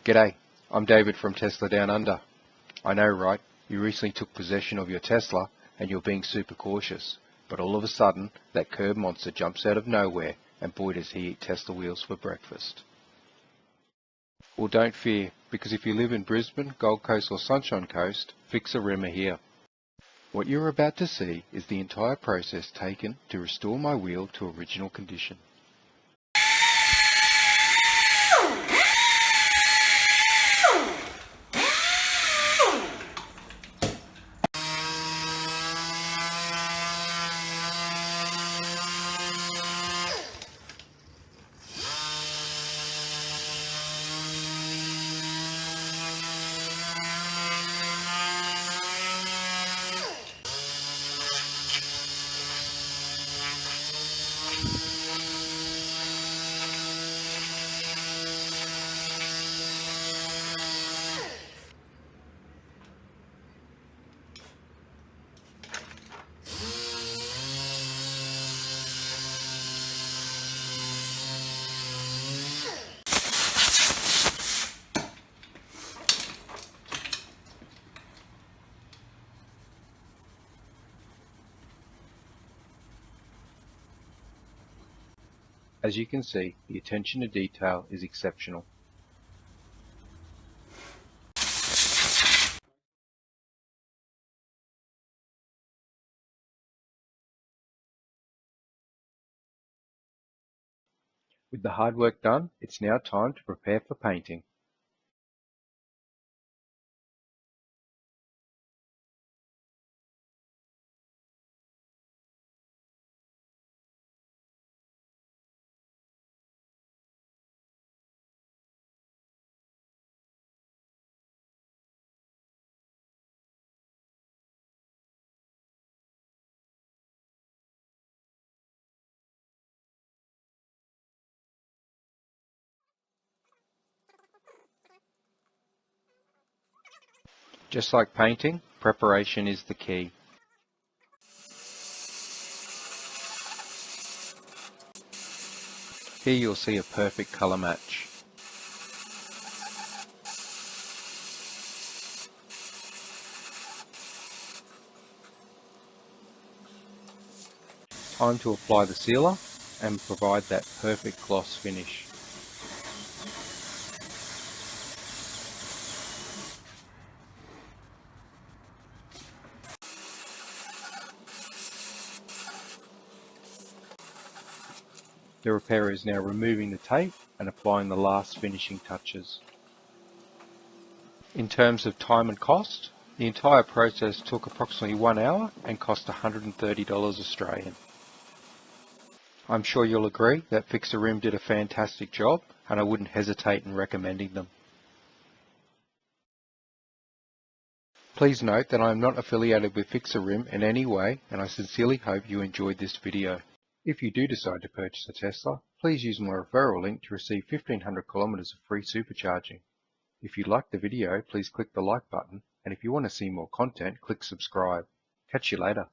G'day, I'm David from Tesla Down Under. I know, right? You recently took possession of your Tesla and you're being super cautious, but all of a sudden that curb monster jumps out of nowhere, and boy does he eat Tesla wheels for breakfast. Well, don't fear, because if you live in Brisbane, Gold Coast or Sunshine Coast, FIXARIM are here. What you're about to see is the entire process taken to restore my wheel to original condition. As you can see, the attention to detail is exceptional. With the hard work done, it's now time to prepare for painting. Just like painting, preparation is the key. Here you'll see a perfect colour match. Time to apply the sealer and provide that perfect gloss finish. The repairer is now removing the tape and applying the last finishing touches. In terms of time and cost, the entire process took approximately 1 hour and cost $130 Australian. I'm sure you'll agree that FIXARIM did a fantastic job, and I wouldn't hesitate in recommending them. Please note that I am not affiliated with FIXARIM in any way, and I sincerely hope you enjoyed this video. If you do decide to purchase a Tesla, please use my referral link to receive 1,500 kilometers of free supercharging. If you liked the video, please click the like button, and if you want to see more content, click subscribe. Catch you later.